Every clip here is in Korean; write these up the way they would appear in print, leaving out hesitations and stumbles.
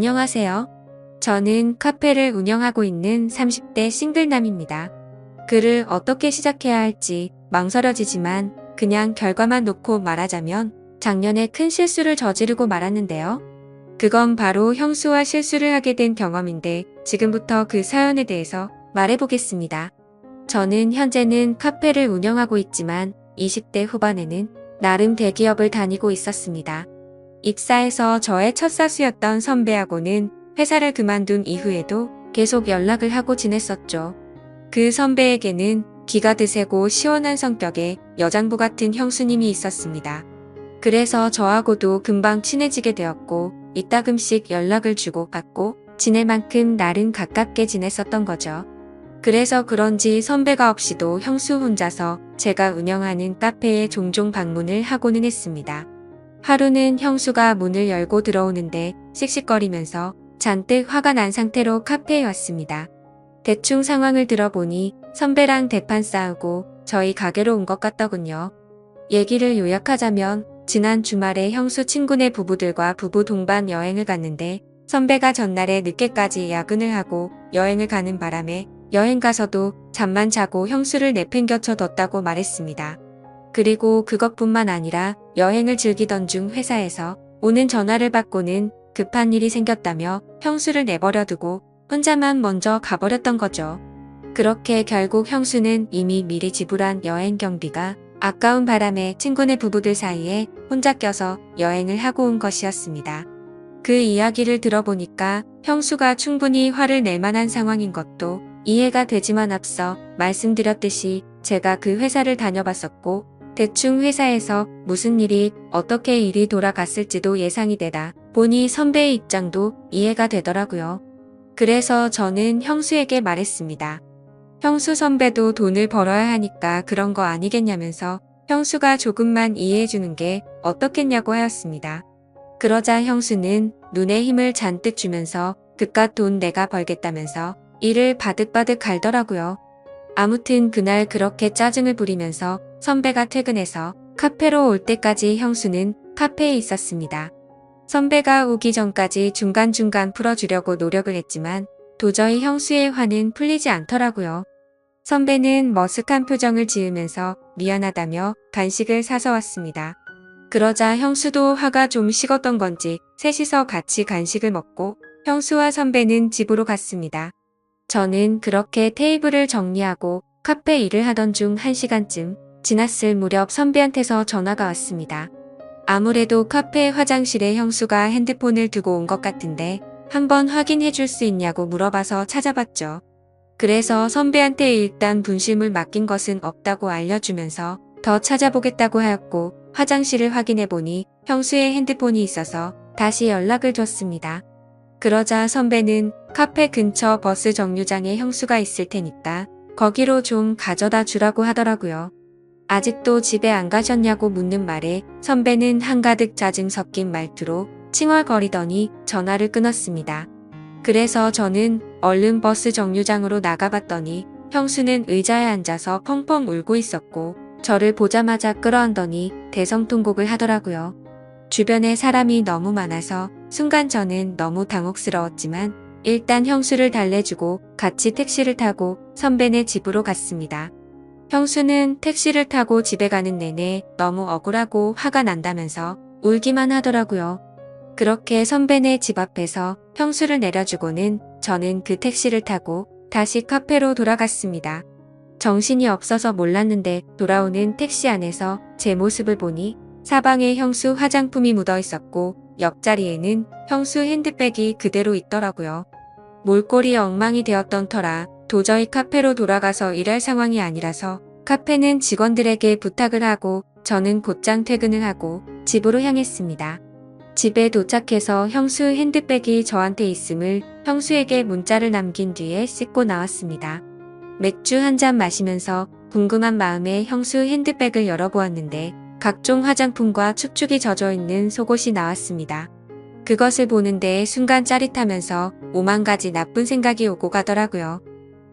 안녕하세요. 저는 카페를 운영하고 있는 30대 싱글남입니다. 글을 어떻게 시작해야 할지 망설여지지만 그냥 결과만 놓고 말하자면 작년에 큰 실수를 저지르고 말았는데요. 그건 바로 형수와 실수를 하게 된 경험인데 지금부터 그 사연에 대해서 말해보겠습니다. 저는 현재는 카페를 운영하고 있지만 20대 후반에는 나름 대기업을 다니고 있었습니다. 입사해서 저의 첫 사수였던 선배하고는 회사를 그만둔 이후에도 계속 연락을 하고 지냈었죠. 그 선배에게는 기가 드세고 시원한 성격의 여장부 같은 형수님이 있었습니다. 그래서 저하고도 금방 친해지게 되었고 이따금씩 연락을 주고 받고 지낼 만큼 나름 가깝게 지냈었던 거죠. 그래서 그런지 선배가 없이도 형수 혼자서 제가 운영하는 카페에 종종 방문을 하고는 했습니다. 하루는 형수가 문을 열고 들어오는데 씩씩거리면서 잔뜩 화가 난 상태로 카페에 왔습니다. 대충 상황을 들어보니 선배랑 대판 싸우고 저희 가게로 온 것 같더군요. 얘기를 요약하자면 지난 주말에 형수 친구네 부부들과 부부 동반 여행을 갔는데 선배가 전날에 늦게까지 야근을 하고 여행을 가는 바람에 여행 가서도 잠만 자고 형수를 내팽겨쳐 뒀다고 말했습니다. 그리고 그것뿐만 아니라 여행을 즐기던 중 회사에서 오는 전화를 받고는 급한 일이 생겼다며 형수를 내버려 두고 혼자만 먼저 가버렸던 거죠. 그렇게 결국 형수는 이미 미리 지불한 여행 경비가 아까운 바람에 친구네 부부들 사이에 혼자 껴서 여행을 하고 온 것이었습니다. 그 이야기를 들어보니까 형수가 충분히 화를 낼 만한 상황인 것도 이해가 되지만 앞서 말씀드렸듯이 제가 그 회사를 다녀봤었고 대충 회사에서 무슨 일이 어떻게 일이 돌아갔을지도 예상이 되다 보니 선배의 입장도 이해가 되더라고요. 그래서 저는 형수에게 말했습니다. 형수 선배도 돈을 벌어야 하니까 그런 거 아니겠냐면서 형수가 조금만 이해해주는 게 어떻겠냐고 하였습니다. 그러자 형수는 눈에 힘을 잔뜩 주면서 그깟 돈 내가 벌겠다면서 이를 바득바득 갈더라고요. 아무튼 그날 그렇게 짜증을 부리면서 선배가 퇴근해서 카페로 올 때까지 형수는 카페에 있었습니다. 선배가 오기 전까지 중간중간 풀어주려고 노력을 했지만 도저히 형수의 화는 풀리지 않더라고요. 선배는 머쓱한 표정을 지으면서 미안하다며 간식을 사서 왔습니다. 그러자 형수도 화가 좀 식었던 건지 셋이서 같이 간식을 먹고 형수와 선배는 집으로 갔습니다. 저는 그렇게 테이블을 정리하고 카페 일을 하던 중 1시간쯤 지났을 무렵 선배한테서 전화가 왔습니다. 아무래도 카페 화장실에 형수가 핸드폰을 두고 온 것 같은데 한번 확인해 줄 수 있냐고 물어봐서 찾아봤죠. 그래서 선배한테 일단 분실물 맡긴 것은 없다고 알려주면서 더 찾아보겠다고 하였고 화장실을 확인해 보니 형수의 핸드폰이 있어서 다시 연락을 줬습니다. 그러자 선배는 카페 근처 버스 정류장에 형수가 있을 테니까 거기로 좀 가져다 주라고 하더라고요. 아직도 집에 안 가셨냐고 묻는 말에 선배는 한가득 짜증 섞인 말투로 칭얼거리더니 전화를 끊었습니다. 그래서 저는 얼른 버스 정류장으로 나가봤더니 형수는 의자에 앉아서 펑펑 울고 있었고 저를 보자마자 끌어안더니 대성통곡을 하더라고요. 주변에 사람이 너무 많아서 순간 저는 너무 당혹스러웠지만 일단 형수를 달래주고 같이 택시를 타고 선배네 집으로 갔습니다. 형수는 택시를 타고 집에 가는 내내 너무 억울하고 화가 난다면서 울기만 하더라고요. 그렇게 선배네 집 앞에서 형수를 내려주고는 저는 그 택시를 타고 다시 카페로 돌아갔습니다. 정신이 없어서 몰랐는데 돌아오는 택시 안에서 제 모습을 보니 사방에 형수 화장품이 묻어 있었고 옆자리에는 형수 핸드백이 그대로 있더라고요. 몰골이 엉망이 되었던 터라 도저히 카페로 돌아가서 일할 상황이 아니라서 카페는 직원들에게 부탁을 하고 저는 곧장 퇴근을 하고 집으로 향했습니다. 집에 도착해서 형수 핸드백이 저한테 있음을 형수에게 문자를 남긴 뒤에 씻고 나왔습니다. 맥주 한 잔 마시면서 궁금한 마음에 형수 핸드백을 열어보았는데 각종 화장품과 축축이 젖어있는 속옷이 나왔습니다. 그것을 보는데 순간 짜릿하면서 오만 가지 나쁜 생각이 오고 가더라고요.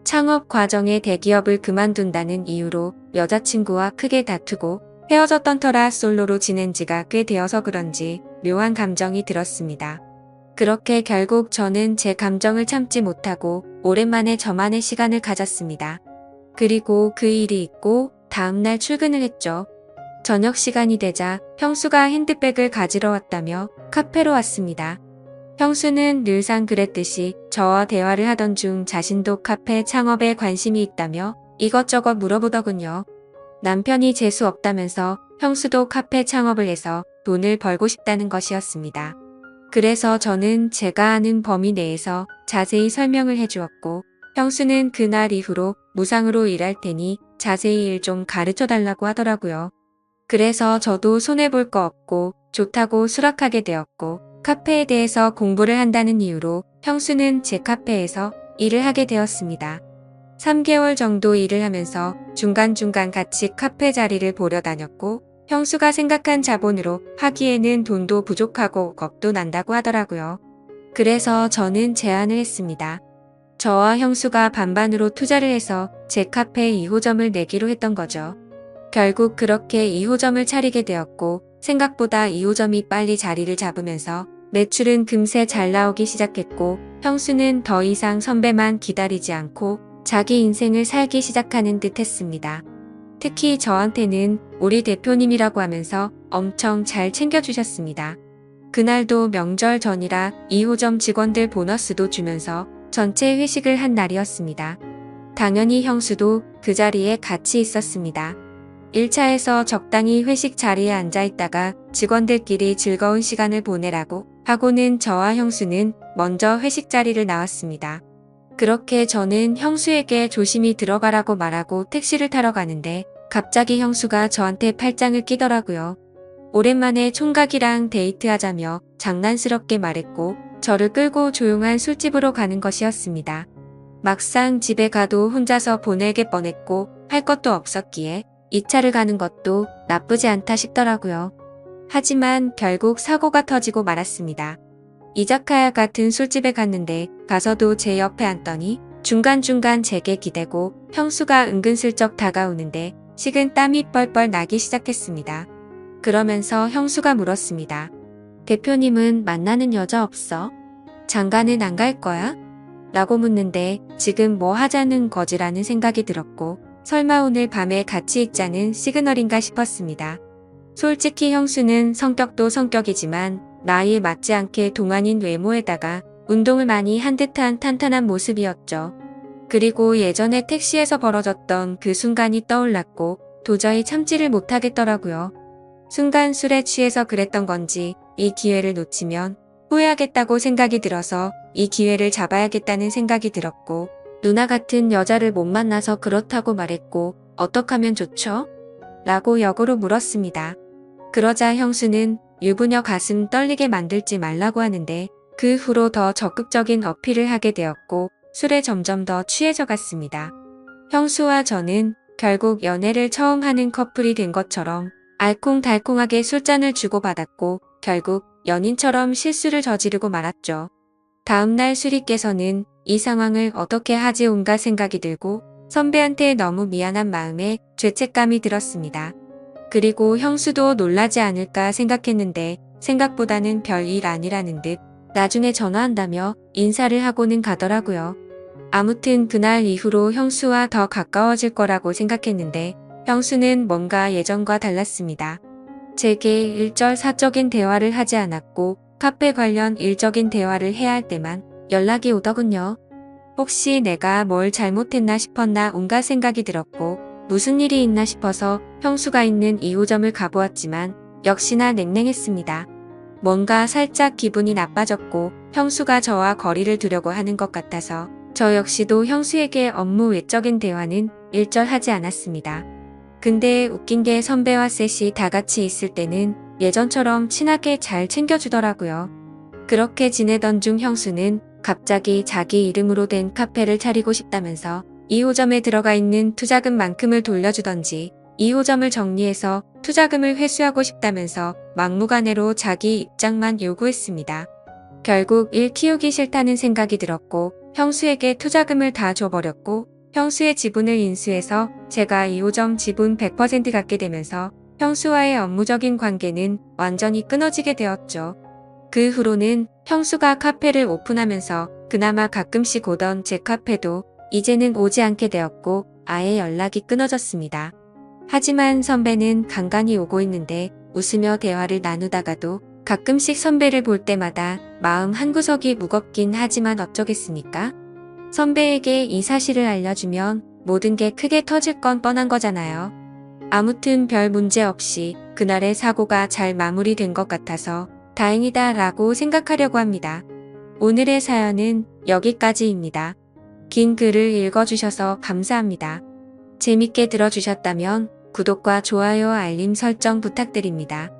창업 과정에 대기업을 그만둔다는 이유로 여자친구와 크게 다투고 헤어졌던 터라 솔로로 지낸 지가 꽤 되어서 그런지 묘한 감정이 들었습니다. 그렇게 결국 저는 제 감정을 참지 못하고 오랜만에 저만의 시간을 가졌습니다. 그리고 그 일이 있고 다음날 출근을 했죠. 저녁 시간이 되자 형수가 핸드백을 가지러 왔다며 카페로 왔습니다. 형수는 늘상 그랬듯이 저와 대화를 하던 중 자신도 카페 창업에 관심이 있다며 이것저것 물어보더군요. 남편이 재수 없다면서 형수도 카페 창업을 해서 돈을 벌고 싶다는 것이었습니다. 그래서 저는 제가 아는 범위 내에서 자세히 설명을 해주었고, 형수는 그날 이후로 무상으로 일할 테니 자세히 일 좀 가르쳐 달라고 하더라고요. 그래서 저도 손해볼 거 없고 좋다고 수락하게 되었고, 카페에 대해서 공부를 한다는 이유로 형수는 제 카페에서 일을 하게 되었습니다. 3개월 정도 일을 하면서 중간중간 같이 카페 자리를 보러 다녔고, 형수가 생각한 자본으로 하기에는 돈도 부족하고 겁도 난다고 하더라고요. 그래서 저는 제안을 했습니다. 저와 형수가 반반으로 투자를 해서 제 카페에 2호점을 내기로 했던 거죠. 결국 그렇게 2호점을 차리게 되었고, 생각보다 2호점이 빨리 자리를 잡으면서 매출은 금세 잘 나오기 시작했고, 형수는 더 이상 선배만 기다리지 않고 자기 인생을 살기 시작하는 듯 했습니다. 특히 저한테는 우리 대표님이라고 하면서 엄청 잘 챙겨주셨습니다. 그날도 명절 전이라 2호점 직원들 보너스도 주면서 전체 회식을 한 날이었습니다. 당연히 형수도 그 자리에 같이 있었습니다. 1차에서 적당히 회식 자리에 앉아 있다가 직원들끼리 즐거운 시간을 보내라고 하고는 저와 형수는 먼저 회식 자리를 나왔습니다. 그렇게 저는 형수에게 조심히 들어가라고 말하고 택시를 타러 가는데 갑자기 형수가 저한테 팔짱을 끼더라고요. 오랜만에 총각이랑 데이트하자며 장난스럽게 말했고 저를 끌고 조용한 술집으로 가는 것이었습니다. 막상 집에 가도 혼자서 보내게 뻔했고 할 것도 없었기에 2차를 가는 것도 나쁘지 않다 싶더라고요. 하지만 결국 사고가 터지고 말았습니다. 이자카야 같은 술집에 갔는데 가서도 제 옆에 앉더니 중간중간 제게 기대고 형수가 은근슬쩍 다가오는데 식은 땀이 뻘뻘 나기 시작했습니다. 그러면서 형수가 물었습니다. 대표님은 만나는 여자 없어? 장가는 안 갈 거야? 라고 묻는데 지금 뭐 하자는 거지라는 생각이 들었고 설마 오늘 밤에 같이 있자는 시그널인가 싶었습니다. 솔직히 형수는 성격도 성격이지만 나이에 맞지 않게 동안인 외모에다가 운동을 많이 한 듯한 탄탄한 모습이었죠. 그리고 예전에 택시에서 벌어졌던 그 순간이 떠올랐고 도저히 참지를 못하겠더라고요. 순간 술에 취해서 그랬던 건지 이 기회를 놓치면 후회하겠다고 생각이 들어서 이 기회를 잡아야겠다는 생각이 들었고 누나 같은 여자를 못 만나서 그렇다고 말했고 어떡하면 좋죠? 라고 역으로 물었습니다. 그러자 형수는 유부녀 가슴 떨리게 만들지 말라고 하는데 그 후로 더 적극적인 어필을 하게 되었고 술에 점점 더 취해져 갔습니다. 형수와 저는 결국 연애를 처음 하는 커플이 된 것처럼 알콩달콩하게 술잔을 주고받았고 결국 연인처럼 실수를 저지르고 말았죠. 다음날 술이 깨서는 이 상황을 어떻게 하지 온갖 생각이 들고 선배한테 너무 미안한 마음에 죄책감이 들었습니다. 그리고 형수도 놀라지 않을까 생각했는데 생각보다는 별일 아니라는 듯 나중에 전화한다며 인사를 하고는 가더라고요. 아무튼 그날 이후로 형수와 더 가까워질 거라고 생각했는데 형수는 뭔가 예전과 달랐습니다. 제게 일절사적인 대화를 하지 않았고 카페 관련 일적인 대화를 해야 할 때만 연락이 오더군요. 혹시 내가 뭘 잘못했나 싶었나 온갖 생각이 들었고 무슨 일이 있나 싶어서 형수가 있는 2호점을 가보았지만 역시나 냉랭했습니다. 뭔가 살짝 기분이 나빠졌고 형수가 저와 거리를 두려고 하는 것 같아서 저 역시도 형수에게 업무 외적인 대화는 일절하지 않았습니다. 근데 웃긴 게 선배와 셋이 다 같이 있을 때는 예전처럼 친하게 잘 챙겨주더라고요. 그렇게 지내던 중 형수는 갑자기 자기 이름으로 된 카페를 차리고 싶다면서 2호점에 들어가 있는 투자금만큼을 돌려주던지 2호점을 정리해서 투자금을 회수하고 싶다면서 막무가내로 자기 입장만 요구했습니다. 결국 일 키우기 싫다는 생각이 들었고 형수에게 투자금을 다 줘버렸고 형수의 지분을 인수해서 제가 2호점 지분 100% 갖게 되면서 형수와의 업무적인 관계는 완전히 끊어지게 되었죠. 그 후로는 형수가 카페를 오픈하면서 그나마 가끔씩 오던 제 카페도 이제는 오지 않게 되었고 아예 연락이 끊어졌습니다. 하지만 선배는 간간히 오고 있는데 웃으며 대화를 나누다가도 가끔씩 선배를 볼 때마다 마음 한구석이 무겁긴 하지만 어쩌겠습니까? 선배에게 이 사실을 알려주면 모든 게 크게 터질 건 뻔한 거잖아요. 아무튼 별 문제 없이 그날의 사고가 잘 마무리된 것 같아서 다행이다 라고 생각하려고 합니다. 오늘의 사연은 여기까지입니다. 긴 글을 읽어주셔서 감사합니다. 재밌게 들어주셨다면 구독과 좋아요 알림 설정 부탁드립니다.